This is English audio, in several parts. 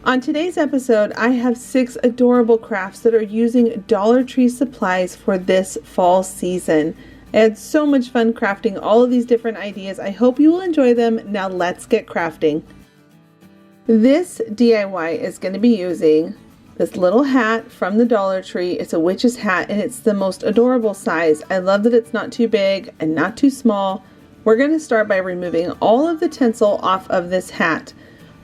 On today's episode, I have 6 adorable crafts that are using Dollar Tree supplies for this fall season. I had so much fun crafting all of these different ideas. I hope you will enjoy them. Now let's get crafting. This DIY is going to be using this little hat from the Dollar Tree. It's a witch's hat and it's the most adorable size. I love that it's not too big and not too small. We're going to start by removing all of the tinsel off of this hat.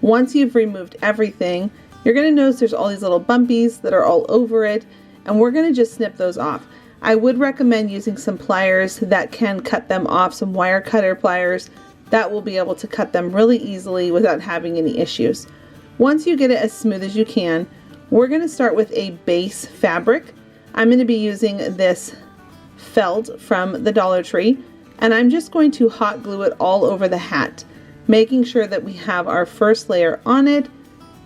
Once you've removed everything, you're going to notice there's all these little bumpies that are all over it, and we're going to just snip those off. I would recommend using some pliers that can cut them off, some wire cutter pliers that will be able to cut them really easily without having any issues. Once you get it as smooth as you can, we're going to start with a base fabric. I'm going to be using this felt from the Dollar Tree, and I'm just going to hot glue it all over the hat, making sure that we have our first layer on it.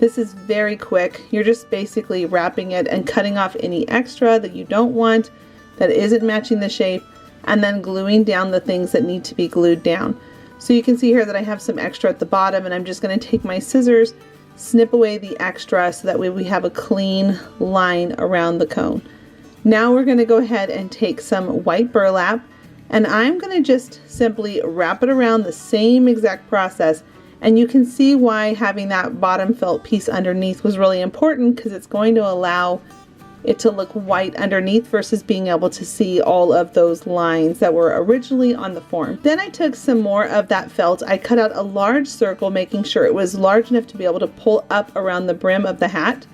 This is very quick. You're just basically wrapping it and cutting off any extra that you don't want, that isn't matching the shape, and then gluing down the things that need to be glued down. So you can see here that I have some extra at the bottom, and I'm just going to take my scissors, snip away the extra so that way we have a clean line around the cone. Now we're going to go ahead and take some white burlap, and I'm going to just simply wrap it around the same exact process. And you can see why having that bottom felt piece underneath was really important, because it's going to allow it to look white underneath versus being able to see all of those lines that were originally on the form. Then I took some more of that felt. I cut out a large circle, making sure it was large enough to be able to pull up around the brim of the hat.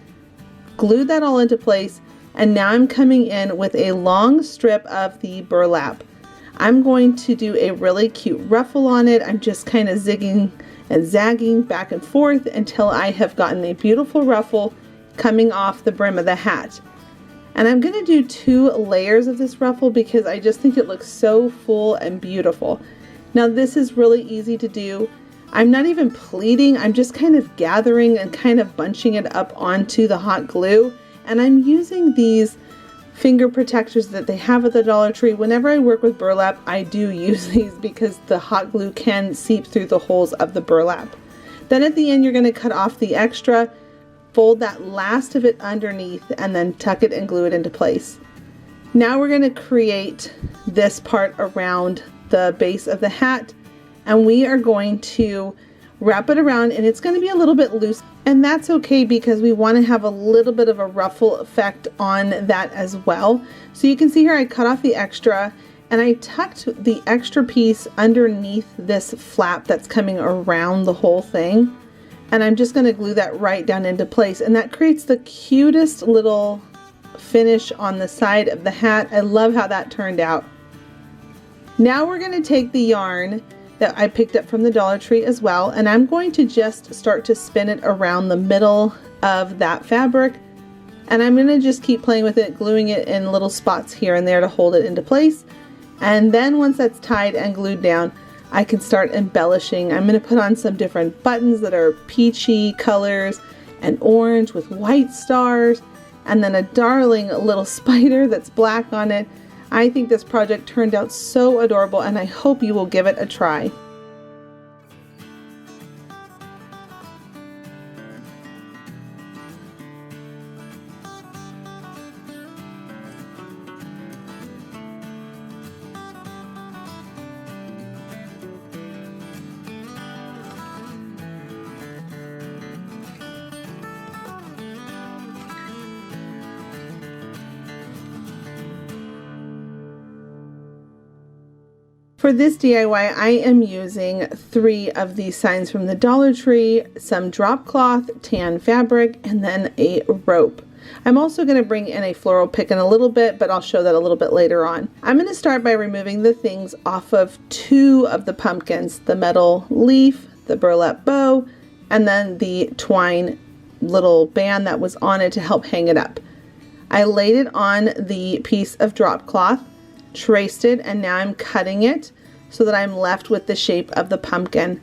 Glued that all into place, and now I'm coming in with a long strip of the burlap. I'm going to do a really cute ruffle on it. I'm just kind of zigging and zagging back and forth until I have gotten a beautiful ruffle coming off the brim of the hat. And I'm going to do 2 layers of this ruffle because I just think it looks so full and beautiful. Now this is really easy to do. I'm not even pleating. I'm just kind of gathering and kind of bunching it up onto the hot glue. And I'm using these finger protectors that they have at the Dollar Tree. Whenever I work with burlap, I do use these because the hot glue can seep through the holes of the burlap. Then at the end, you're going to cut off the extra, fold that last of it underneath, and then tuck it and glue it into place. Now we're going to create this part around the base of the hat, and we are going to wrap it around, and it's going to be a little bit loose, and that's okay because we want to have a little bit of a ruffle effect on that as well. So you can see here I cut off the extra, and I tucked the extra piece underneath this flap that's coming around the whole thing, and I'm just going to glue that right down into place, and that creates the cutest little finish on the side of the hat. I love how that turned out. Now we're going to take the yarn that I picked up from the Dollar Tree as well, and I'm going to just start to spin it around the middle of that fabric, and I'm going to just keep playing with it, gluing it in little spots here and there to hold it into place. And then once that's tied and glued down, I can start embellishing. I'm going to put on some different buttons that are peachy colors and orange with white stars, and then a darling little spider that's black on it. I think this project turned out so adorable, and I hope you will give it a try. For this DIY, I am using 3 of these signs from the Dollar Tree, some drop cloth, tan fabric, and then a rope. I'm also going to bring in a floral pick in a little bit, but I'll show that a little bit later on. I'm going to start by removing the things off of 2 of the pumpkins, the metal leaf, the burlap bow, and then the twine little band that was on it to help hang it up. I laid it on the piece of drop cloth, traced it, and now I'm cutting it so that I'm left with the shape of the pumpkin.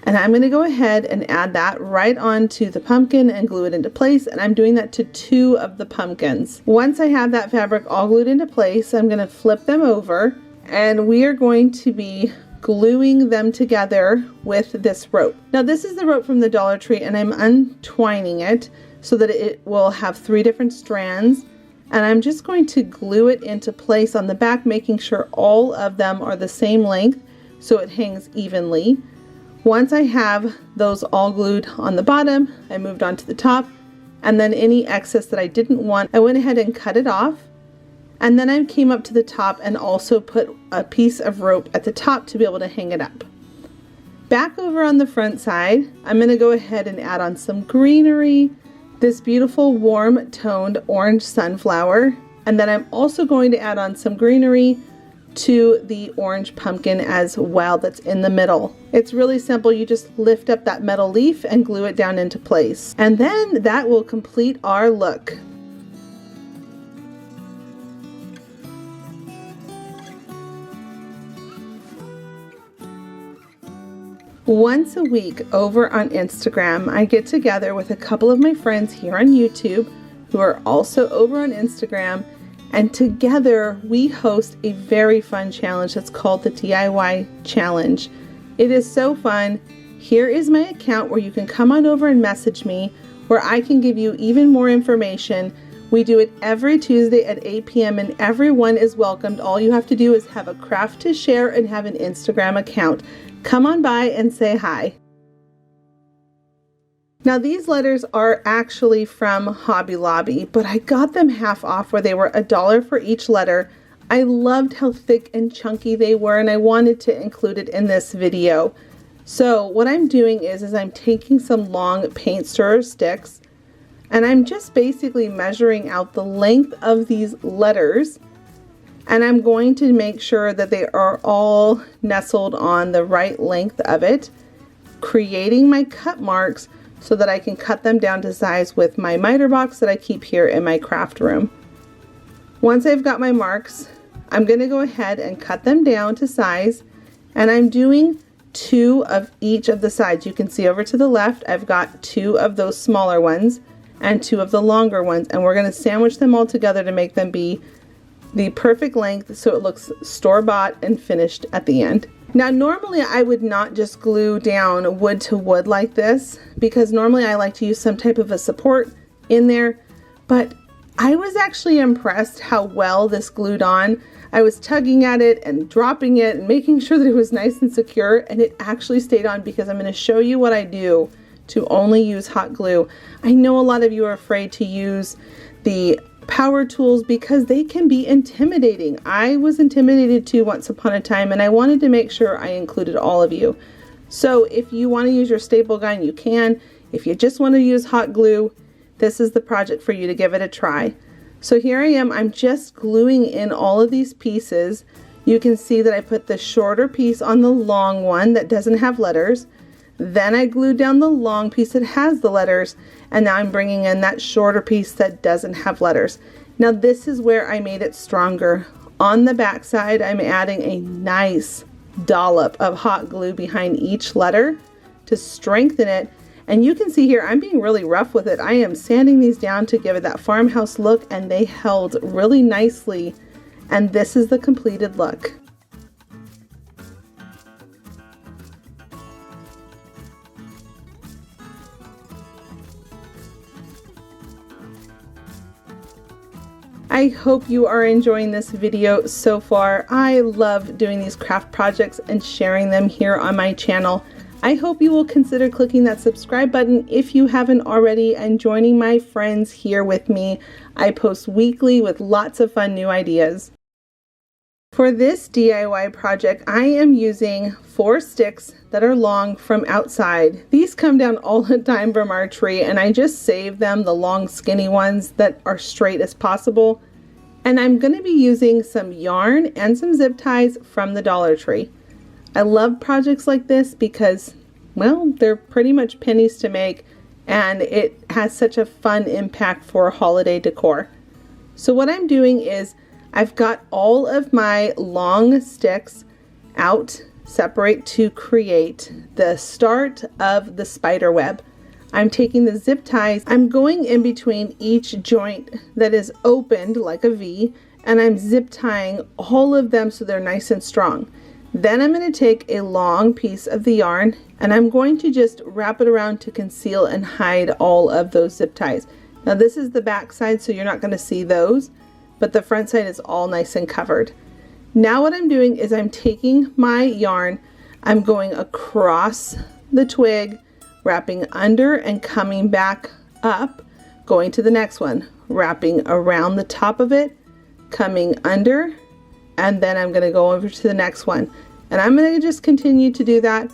And I'm going to go ahead and add that right onto the pumpkin and glue it into place, and I'm doing that to 2 of the pumpkins. Once I have that fabric all glued into place, I'm going to flip them over, and we are going to be gluing them together with this rope. Now this is the rope from the Dollar Tree, and I'm untwining it so that it will have 3 different strands, and I'm just going to glue it into place on the back, making sure all of them are the same length so it hangs evenly. Once I have those all glued on the bottom, I moved on to the top, and then any excess that I didn't want, I went ahead and cut it off. And then I came up to the top and also put a piece of rope at the top to be able to hang it up. Back over on the front side, I'm going to go ahead and add on some greenery, this beautiful warm toned orange sunflower, and then I'm also going to add on some greenery to the orange pumpkin as well that's in the middle. It's really simple. You just lift up that metal leaf and glue it down into place. And then that will complete our look. Once a week over on Instagram, I get together with a couple of my friends here on YouTube who are also over on Instagram, and together we host a very fun challenge that's called the DIY Challenge. It is so fun. Here is my account where you can come on over and message me, where I can give you even more information. We do it every Tuesday at 8 p.m. and everyone is welcomed. All you have to do is have a craft to share and have an Instagram account. Come on by and say hi. Now these letters are actually from Hobby Lobby, but I got them half off where they were $1 for each letter. I loved how thick and chunky they were, and I wanted to include it in this video. So what I'm doing is I'm taking some long paint stirrer sticks, and I'm just basically measuring out the length of these letters, and I'm going to make sure that they are all nestled on the right length of it, creating my cut marks so that I can cut them down to size with my miter box that I keep here in my craft room. Once I've got my marks, I'm going to go ahead and cut them down to size, and I'm doing 2 of each of the sides. You can see over to the left, I've got 2 of those smaller ones and 2 of the longer ones, and we're going to sandwich them all together to make them be the perfect length so it looks store-bought and finished at the end. Now normally I would not just glue down wood to wood like this, because normally I like to use some type of a support in there, but I was actually impressed how well this glued on. I was tugging at it and dropping it and making sure that it was nice and secure, and it actually stayed on because I'm going to show you what I do to only use hot glue. I know a lot of you are afraid to use the power tools because they can be intimidating. I was intimidated too once upon a time, and I wanted to make sure I included all of you. So if you want to use your staple gun, you can. If you just want to use hot glue, this is the project for you to give it a try. So here I am, I'm just gluing in all of these pieces. You can see that I put the shorter piece on the long one that doesn't have letters. Then I glued down the long piece that has the letters, and now I'm bringing in that shorter piece that doesn't have letters. Now this is where I made it stronger. On the back side, I'm adding a nice dollop of hot glue behind each letter to strengthen it. And you can see here, I'm being really rough with it. I am sanding these down to give it that farmhouse look, and they held really nicely. And this is the completed look. I hope you are enjoying this video so far. I love doing these craft projects and sharing them here on my channel. I hope you will consider clicking that subscribe button if you haven't already, and joining my friends here with me. I post weekly with lots of fun new ideas. For this DIY project, I am using 4 sticks that are long from outside. These come down all the time from our tree, and I just save them, the long skinny ones that are straight as possible. And I'm going to be using some yarn and some zip ties from the Dollar Tree. I love projects like this because, well, they're pretty much pennies to make, and it has such a fun impact for holiday decor. So what I'm doing is I've got all of my long sticks out separate to create the start of the spider web. I'm taking the zip ties, I'm going in between each joint that is opened like a V, and I'm zip tying all of them so they're nice and strong. Then I'm going to take a long piece of the yarn and I'm going to just wrap it around to conceal and hide all of those zip ties. Now this is the back side, so you're not going to see those, but the front side is all nice and covered. Now what I'm doing is I'm taking my yarn, I'm going across the twig, wrapping under and coming back up, going to the next one, wrapping around the top of it, coming under, and then I'm going to go over to the next one. And I'm going to just continue to do that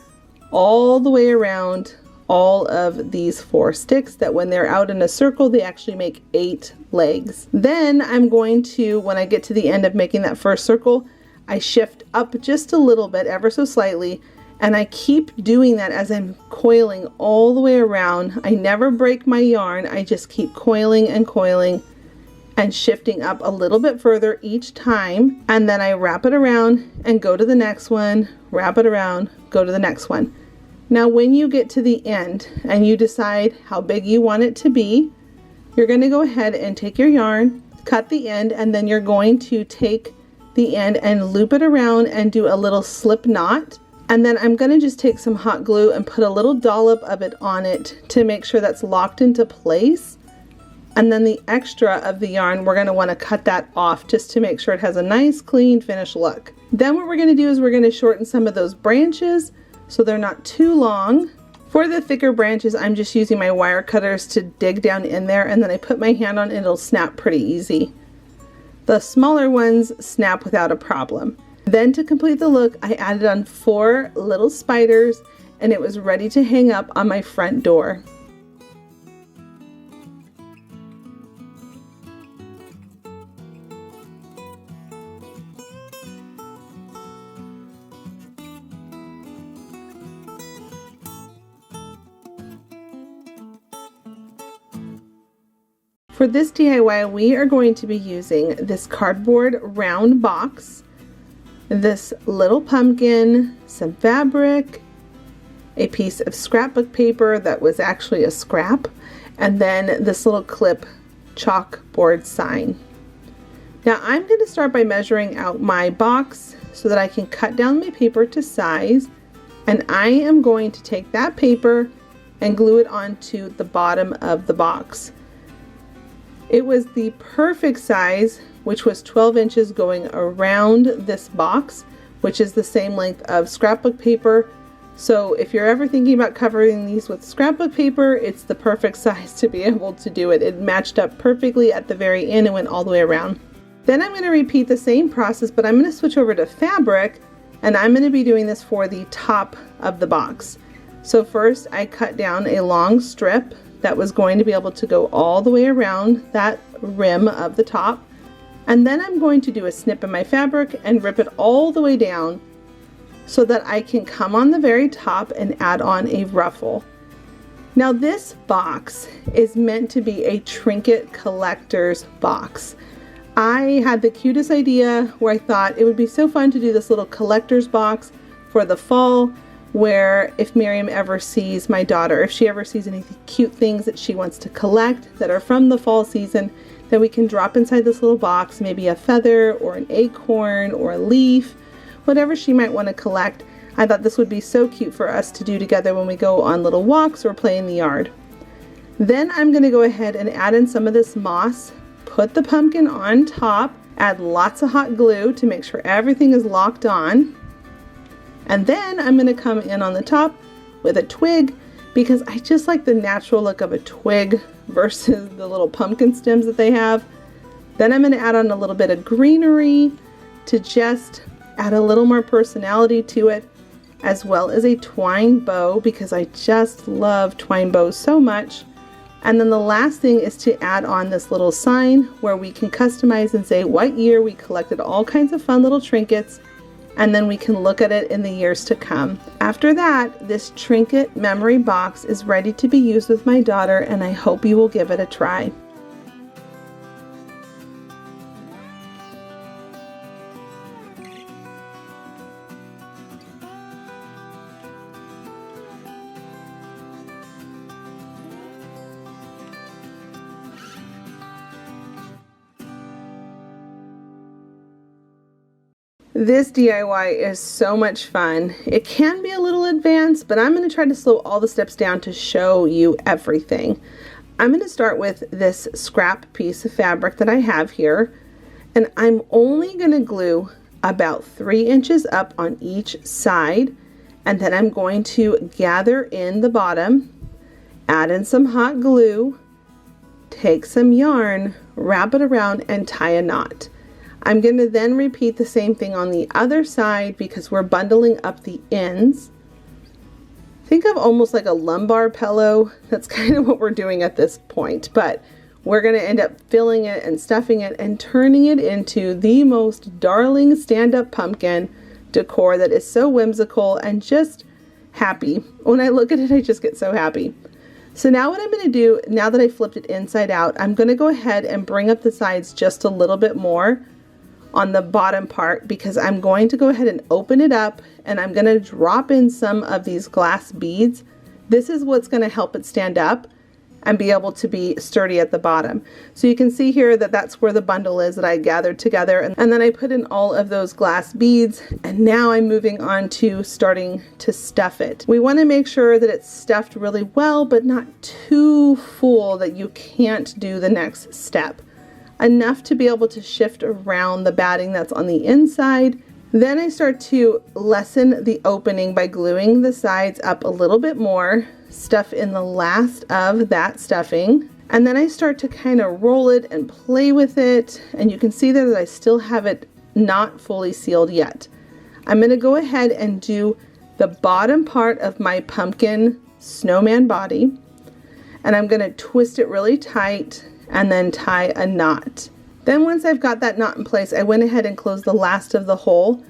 all the way around all of these 4 sticks, that when they're out in a circle, they actually make 8 legs. Then I'm going to, when I get to the end of making that first circle, I shift up just a little bit, ever so slightly, and I keep doing that as I'm coiling all the way around. I never break my yarn, I just keep coiling and shifting up a little bit further each time, and then I wrap it around and go to the next one, wrap it around, go to the next one. Now when you get to the end and you decide how big you want it to be, you're going to go ahead and take your yarn, cut the end, and then you're going to take the end and loop it around and do a little slip knot. And then I'm going to just take some hot glue and put a little dollop of it on it to make sure that's locked into place. And then the extra of the yarn, we're going to want to cut that off just to make sure it has a nice clean finished look. Then what we're going to do is we're going to shorten some of those branches so they're not too long. For the thicker branches, I'm just using my wire cutters to dig down in there, and then I put my hand on it, it'll snap pretty easy. The smaller ones snap without a problem. Then to complete the look, I added on 4 little spiders, and it was ready to hang up on my front door. For this DIY, we are going to be using this cardboard round box, this little pumpkin, some fabric, a piece of scrapbook paper that was actually a scrap, and then this little clip chalkboard sign. Now I'm going to start by measuring out my box so that I can cut down my paper to size, and I am going to take that paper and glue it onto the bottom of the box. It was the perfect size, which was 12 inches going around this box, which is the same length of scrapbook paper. So if you're ever thinking about covering these with scrapbook paper, it's the perfect size to be able to do it. It matched up perfectly at the very end and went all the way around. Then I'm going to repeat the same process, but I'm going to switch over to fabric, and I'm going to be doing this for the top of the box. So first I cut down a long strip that was going to be able to go all the way around that rim of the top. And then I'm going to do a snip in my fabric and rip it all the way down so that I can come on the very top and add on a ruffle. Now this box is meant to be a trinket collector's box. I had the cutest idea where I thought it would be so fun to do this little collector's box for the fall, where if Miriam ever sees my daughter, if she ever sees any cute things that she wants to collect that are from the fall season, then we can drop inside this little box, maybe a feather or an acorn or a leaf, whatever she might want to collect. I thought this would be so cute for us to do together when we go on little walks or play in the yard. Then I'm going to go ahead and add in some of this moss, put the pumpkin on top, add lots of hot glue to make sure everything is locked on. And then I'm going to come in on the top with a twig, because I just like the natural look of a twig versus the little pumpkin stems that they have. Then I'm going to add on a little bit of greenery to just add a little more personality to it, as well as a twine bow, because I just love twine bows so much. And then the last thing is to add on this little sign where we can customize and say what year we collected all kinds of fun little trinkets, and then we can look at it in the years to come. After that, this trinket memory box is ready to be used with my daughter, and I hope you will give it a try. This DIY is so much fun. It can be a little advanced, but I'm going to try to slow all the steps down to show you everything. I'm going to start with this scrap piece of fabric that I have here, and I'm only going to glue about 3 inches up on each side, and then I'm going to gather in the bottom, add in some hot glue, take some yarn, wrap it around, and tie a knot. I'm going to then repeat the same thing on the other side because we're bundling up the ends. Think of almost like a lumbar pillow. That's kind of what we're doing at this point, but we're going to end up filling it and stuffing it and turning it into the most darling stand-up pumpkin decor that is so whimsical and just happy. When I look at it, I just get so happy. So now what I'm going to do, now that I flipped it inside out, I'm going to go ahead and bring up the sides just a little bit more on the bottom part, because I'm going to go ahead and open it up and I'm going to drop in some of these glass beads. This is what's going to help it stand up and be able to be sturdy at the bottom. So you can see here that that's where the bundle is that I gathered together, and then I put in all of those glass beads, and now I'm moving on to starting to stuff it. We want to make sure that it's stuffed really well, but not too full that you can't do the next step. Enough to be able to shift around the batting that's on the inside. Then I start to lessen the opening by gluing the sides up a little bit more, stuff in the last of that stuffing, and then I start to kind of roll it and play with it, and you can see there that I still have it not fully sealed yet. I'm going to go ahead and do the bottom part of my pumpkin snowman body, and I'm going to twist it really tight and then tie a knot. Then once I've got that knot in place, I went ahead and closed the last of the hole,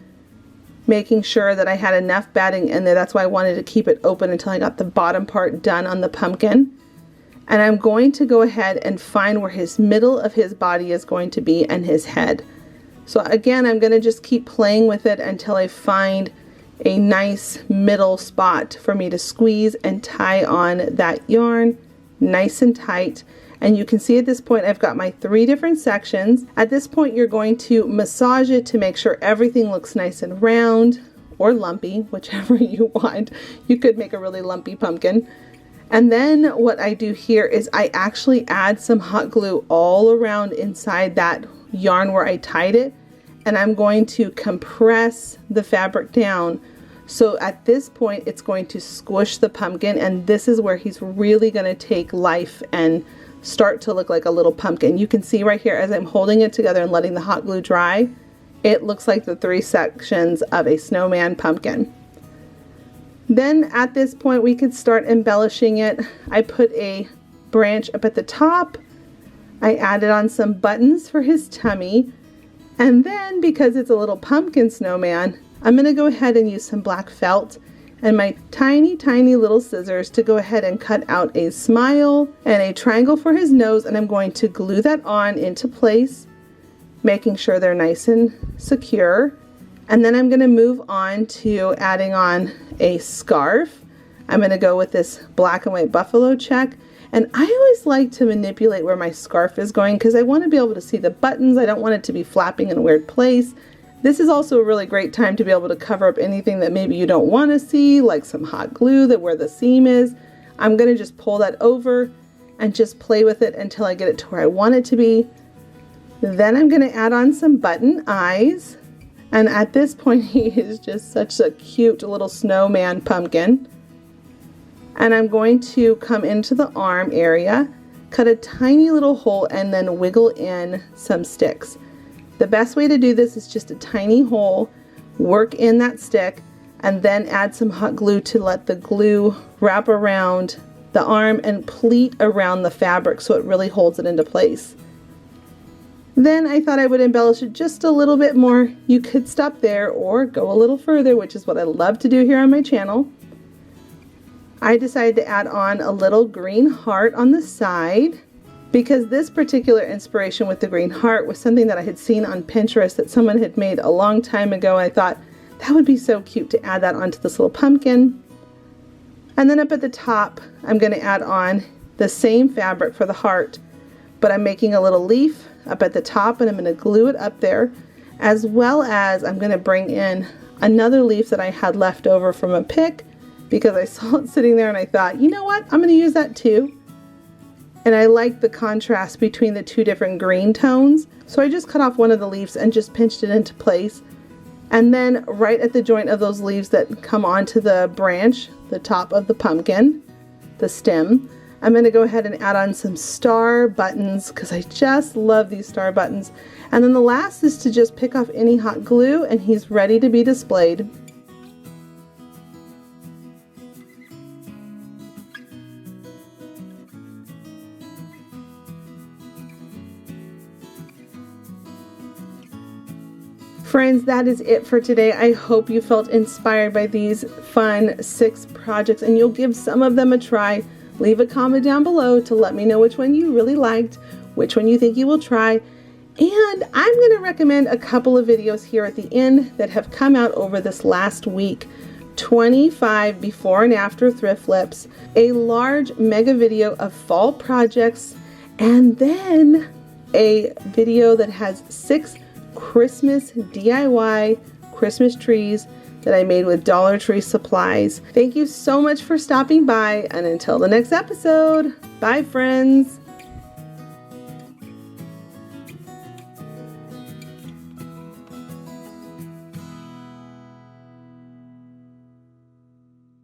making sure that I had enough batting in there. That's why I wanted to keep it open until I got the bottom part done on the pumpkin. And I'm going to go ahead and find where his middle of his body is going to be and his head. So again, I'm going to just keep playing with it until I find a nice middle spot for me to squeeze and tie on that yarn nice and tight. And you can see at this point I've got my 3 different sections. At this point you're going to massage it to make sure everything looks nice and round or lumpy, whichever you want. You could make a really lumpy pumpkin. And then what I do here is I actually add some hot glue all around inside that yarn where I tied it, and I'm going to compress the fabric down. So at this point it's going to squish the pumpkin, and this is where he's really going to take life and start to look like a little pumpkin. You can see right here as I'm holding it together and letting the hot glue dry, it looks like the 3 sections of a snowman pumpkin. Then at this point we could start embellishing it. I put a branch up at the top. I added on some buttons for his tummy, and then because it's a little pumpkin snowman, I'm going to go ahead and use some black felt and my tiny little scissors to go ahead and cut out a smile and a triangle for his nose, and I'm going to glue that on into place, making sure they're nice and secure. And then I'm going to move on to adding on a scarf. I'm going to go with this black and white buffalo check, and I always like to manipulate where my scarf is going because I want to be able to see the buttons. I don't want it to be flapping in a weird place. This is also a really great time to be able to cover up anything that maybe you don't want to see, like some hot glue that where the seam is. I'm going to just pull that over and just play with it until I get it to where I want it to be. Then I'm going to add on some button eyes. And at this point, he is just such a cute little snowman pumpkin. And I'm going to come into the arm area, cut a tiny little hole, and then wiggle in some sticks. The best way to do this is just a tiny hole, work in that stick, and then add some hot glue to let the glue wrap around the arm and pleat around the fabric so it really holds it into place. Then I thought I would embellish it just a little bit more. You could stop there or go a little further, which is what I love to do here on my channel. I decided to add on a little green heart on the side, because this particular inspiration with the green heart was something that I had seen on Pinterest that someone had made a long time ago. I thought that would be so cute to add that onto this little pumpkin. And then up at the top, I'm going to add on the same fabric for the heart, but I'm making a little leaf up at the top, and I'm going to glue it up there. as well as I'm going to bring in another leaf that I had left over from a pick because I saw it sitting there and I thought, you know what, I'm going to use that too. And I like the contrast between the two different green tones. So I just cut off one of the leaves and just pinched it into place. And then right at the joint of those leaves that come onto the branch, the top of the pumpkin, the stem, I'm going to go ahead and add on some star buttons because I just love these star buttons. And then the last is to just pick off any hot glue and he's ready to be displayed. Friends, that is it for today. I hope you felt inspired by these fun 6 projects and you'll give some of them a try. Leave a comment down below to let me know which one you really liked, which one you think you will try. And I'm going to recommend a couple of videos here at the end that have come out over this last week. 25 before and after thrift flips, a large mega video of fall projects, and then a video that has 6 Christmas DIY Christmas trees that I made with Dollar Tree supplies. Thank you so much for stopping by, and until the next episode, bye friends.